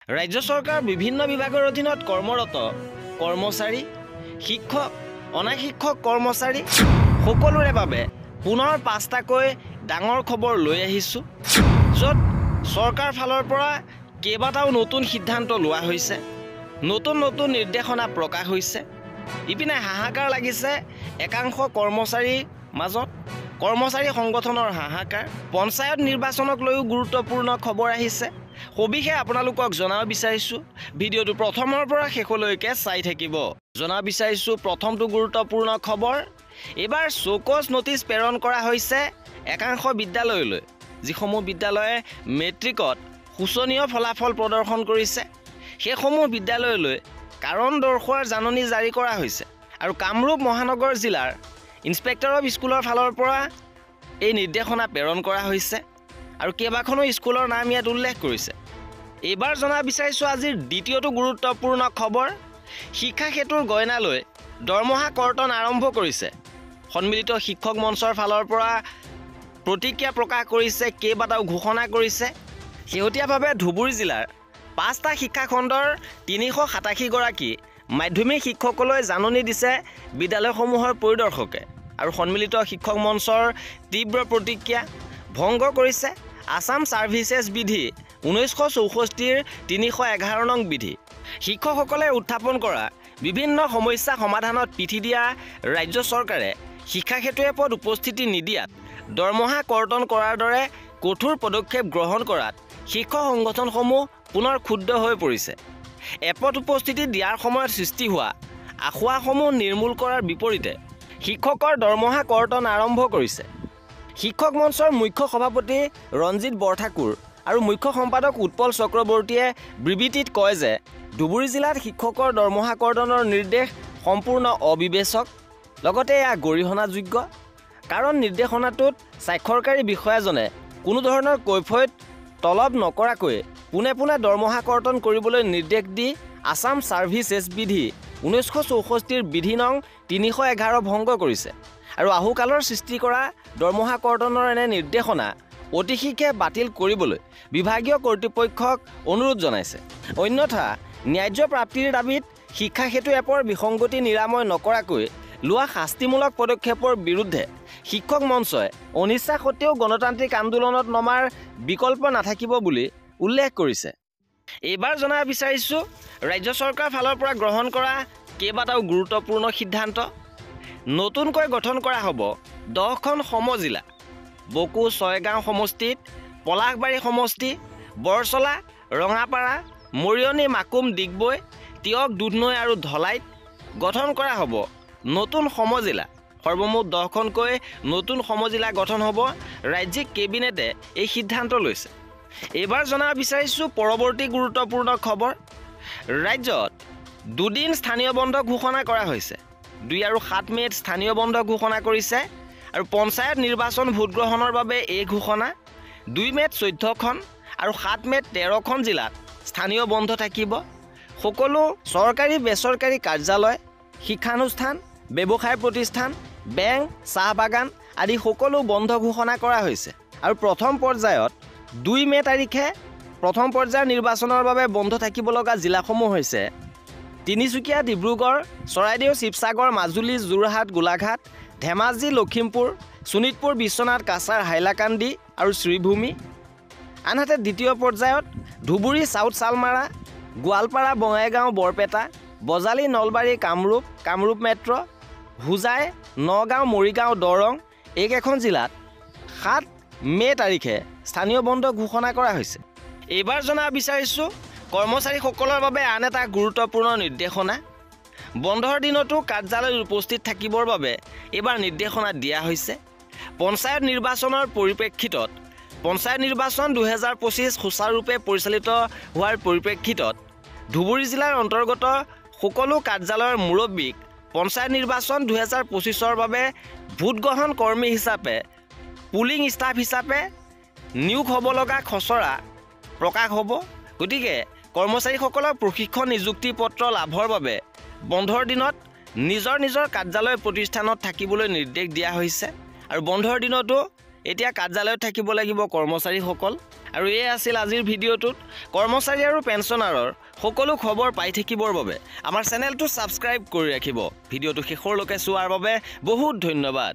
ৰাজ্য চৰকাৰ বিভিন্ন বিভাগৰ অধীনত কৰ্মৰত কৰ্মচাৰী, শিক্ষক, অনাশিক্ষক কৰ্মচাৰী সকলোৰে বাবে পুনৰ ৫টাকৈ ডাঙৰ খবৰ লৈ আহিছোঁ, য'ত চৰকাৰ ফালৰ পৰা কেইবাটাও নতুন সিদ্ধান্ত লোৱা হৈছে, নতুন নতুন নিৰ্দেশনা প্ৰকাশ হৈছে। ইপিনে হাহাকাৰ লাগিছে একাংশ কৰ্মচাৰীৰ মাজত, কৰ্মচাৰী সংগঠনৰ হাহাকাৰ। পঞ্চায়ত নিৰ্বাচনক লৈও গুৰুত্বপূৰ্ণ খবৰ আহিছে। সবিশেষ আপোনালোকক জনাব বিচাৰিছোঁ, ভিডিঅ'টো প্ৰথমৰ পৰা শেষলৈকে চাই থাকিব। জনাব বিচাৰিছোঁ প্ৰথমটো গুৰুত্বপূৰ্ণ খবৰ। এইবাৰ চৌকছ নটিচ প্ৰেৰণ কৰা হৈছে একাংশ বিদ্যালয়লৈ, যিসমূহ বিদ্যালয়ে মেট্ৰিকত শোচনীয় ফলাফল প্ৰদৰ্শন কৰিছে। সেইসমূহ বিদ্যালয়লৈ কাৰণ দৰ্শোৱাৰ জাননী জাৰি কৰা হৈছে। আৰু কামৰূপ মহানগৰ জিলাৰ ইন্সপেক্টৰ অফ স্কুলৰ ফালৰ পৰা এই নিৰ্দেশনা প্ৰেৰণ কৰা হৈছে আৰু কেইবাখনো স্কুলৰ নাম ইয়াত উল্লেখ কৰিছে। এইবাৰ জনাব বিচাৰিছোঁ আজিৰ দ্বিতীয়টো গুৰুত্বপূৰ্ণ খবৰ। শিক্ষা সেতুৰ গইনালৈ দৰমহা কৰ্তন আৰম্ভ কৰিছে। সন্মিলিত শিক্ষক মঞ্চৰ ফালৰ পৰা প্ৰতিক্ৰিয়া প্ৰকাশ কৰিছে, কেইবাটাও ঘোষণা কৰিছে। শেহতীয়াভাৱে ধুবুৰী জিলাৰ 5টা শিক্ষাখণ্ডৰ 387গৰাকী মাধ্যমিক শিক্ষকলৈ জাননী দিছে বিদ্যালয়সমূহৰ পৰিদৰ্শকে। আৰু সন্মিলিত শিক্ষক মঞ্চৰ তীব্ৰ প্ৰতিক্ৰিয়া। ভংগ কৰিছে আছাম ছাৰ্ভিচেছ বিধি 1964ৰ 311 নং বিধি। শিক্ষকসকলে উত্থাপন কৰা বিভিন্ন সমস্যা সমাধানত পিঠি দিয়া ৰাজ্য চৰকাৰে শিক্ষা সেতু এপত উপস্থিতি নিদিয়াত দৰমহা কৰ্তন কৰাৰ দৰে কঠোৰ পদক্ষেপ গ্ৰহণ কৰাত শিক্ষক সংগঠনসমূহ পুনৰ ক্ষুব্ধ হৈ পৰিছে। এপত উপস্থিতি দিয়াৰ সময়ত সৃষ্টি হোৱা আখুৱাসমূহ নিৰ্মূল কৰাৰ বিপৰীতে শিক্ষকৰ দৰমহা কৰ্তন আৰম্ভ কৰিছে। শিক্ষক মঞ্চৰ মুখ্য সভাপতি ৰঞ্জিত বৰঠাকুৰ আৰু মুখ্য সম্পাদক উৎপল চক্ৰৱৰ্তীয়ে বিবৃতিত কয় যে ধুবুৰী জিলাত শিক্ষকৰ দৰমহা কৰ্তনৰ নিৰ্দেশ সম্পূৰ্ণ অবিবেচক, লগতে এয়া গৰিহণাযোগ্য। কাৰণ নিৰ্দেশনাটোত স্বাক্ষৰকাৰী বিষয়াজনে কোনো ধৰণৰ কৈফিয়ত তলব নকৰাকৈ পোনে পোনে দৰমহা কৰ্তন কৰিবলৈ নিৰ্দেশ দি আছাম ছাৰ্ভিচেছ বিধি 1964ৰ বিধি নং 311 ভংগ কৰিছে আৰু আহুকালৰ সৃষ্টি কৰা দৰমহা কৰ্তনৰ এনে নিৰ্দেশনা অতি শীঘ্ৰে বাতিল কৰিবলৈ বিভাগীয় কৰ্তৃপক্ষক অনুৰোধ জনাইছে। অন্যথা ন্যায্য প্ৰাপ্তিৰ দাবীত শিক্ষা সেতু এপৰ বিসংগতি নিৰাময় নকৰাকৈ লোৱা শাস্তিমূলক পদক্ষেপৰ বিৰুদ্ধে শিক্ষক মঞ্চই অনিচ্ছা সত্ত্বেও গণতান্ত্ৰিক আন্দোলনত নমাৰ বিকল্প নাথাকিব বুলি উল্লেখ কৰিছে। এইবাৰ জনাব বিচাৰিছোঁ ৰাজ্য চৰকাৰৰ ফালৰ পৰা গ্ৰহণ কৰা কেইবাটাও গুৰুত্বপূৰ্ণ সিদ্ধান্ত। নতুনকৈ গঠন কৰা হ'ব 10খন সমজিলা। বকো ছয়গাঁও সমষ্টিত, পলাশবাৰী সমষ্টি, বৰচলা, ৰঙাপাৰা, মৰিয়নি, মাকুম, ডিগবৈ, তিয়ক, দুধনৈ আৰু ধলাইত গঠন কৰা হ'ব নতুন সমজিলা। সৰ্বমুঠ 10খনকৈ নতুন সমজিলা গঠন হ'ব। ৰাজ্যিক কেবিনেটে এই সিদ্ধান্ত লৈছে। এইবাৰ জনাব বিচাৰিছোঁ পৰৱৰ্তী গুৰুত্বপূৰ্ণ খবৰ। ৰাজ্যত 2 দিন স্থানীয় বন্ধ ঘোষণা কৰা হৈছে। 2 আৰু 7 মে'ত স্থানীয় বন্ধ ঘোষণা কৰিছে আৰু পঞ্চায়ত নিৰ্বাচন ভোটগ্ৰহণৰ বাবে এই ঘোষণা। 2 মে'ত 14খন আৰু 7 মে'ত 13খন জিলাত স্থানীয় বন্ধ থাকিব। সকলো চৰকাৰী বেচৰকাৰী কাৰ্যালয়, শিক্ষানুষ্ঠান, ব্যৱসায় প্ৰতিষ্ঠান, বেংক, চাহ বাগান আদি সকলো বন্ধ ঘোষণা কৰা হৈছে। আৰু প্ৰথম পৰ্যায়ত 2 মে' তাৰিখে প্ৰথম পৰ্যায়ৰ নিৰ্বাচনৰ বাবে বন্ধ থাকিব লগা জিলাসমূহ হৈছে তিনিচুকীয়া, ডিব্ৰুগড়, চৰাইদেউ, শিৱসাগৰ, মাজুলী, যোৰহাট, গোলাঘাট, ধেমাজি, লখিমপুৰ, শোণিতপুৰ, বিশ্বনাথ, কাছাৰ, হাইলাকান্দি আৰু শ্ৰীভূমি। আনহাতে দ্বিতীয় পৰ্যায়ত ধুবুৰী, চাউথ চালমাৰা, গোৱালপাৰা, বঙাইগাঁও, বৰপেটা, বজালী, নলবাৰী, কামৰূপ মেট্ৰ', হোজাই, নগাঁও, মৰিগাঁও, দৰং এইকেইখন জিলাত 7 মে' তাৰিখে স্থানীয় বন্ধ ঘোষণা কৰা হৈছে। এইবাৰ জনাব বিচাৰিছোঁ কৰ্মচাৰীসকলৰ বাবে আন এটা গুৰুত্বপূৰ্ণ নিৰ্দেশনা। বন্ধৰ দিনতো কাৰ্যালয়ত উপস্থিত থাকিবৰ বাবে এইবাৰ নিৰ্দেশনা দিয়া হৈছে। পঞ্চায়ত নিৰ্বাচনৰ পৰিপ্ৰেক্ষিতত পঞ্চায়ত নিৰ্বাচন 2025 সুচাৰুৰূপে পৰিচালিত হোৱাৰ পৰিপ্ৰেক্ষিতত ধুবুৰী জিলাৰ অন্তৰ্গত সকলো কাৰ্যালয়ৰ মুৰব্বীক পঞ্চায়ত নিৰ্বাচন 2025ৰ বাবে ভোটগ্ৰহণ কৰ্মী হিচাপে, পুলিং ষ্টাফ হিচাপে নিয়োগ হ'ব লগা খচৰা প্ৰকাশ হ'ব। গতিকে কৰ্মচাৰীসকলক প্ৰশিক্ষণ নিযুক্তি পত্ৰ লাভৰ বাবে বন্ধৰ দিনত নিজৰ কাৰ্যালয় প্ৰতিষ্ঠানত থাকিবলৈ নিৰ্দেশ দিয়া হৈছে। আৰু বন্ধৰ দিনতো এতিয়া কাৰ্যালয়ত থাকিব লাগিব কৰ্মচাৰীসকল। আৰু এই আছিল আজিৰ ভিডিঅ'টোত কৰ্মচাৰী আৰু পেঞ্চনাৰৰ সকলো খবৰ পাই থাকিবৰ বাবে আমাৰ চেনেলটো ছাবস্ক্ৰাইব কৰি ৰাখিব। ভিডিঅ'টো শেষৰলৈকে চোৱাৰ বাবে বহুত ধন্যবাদ।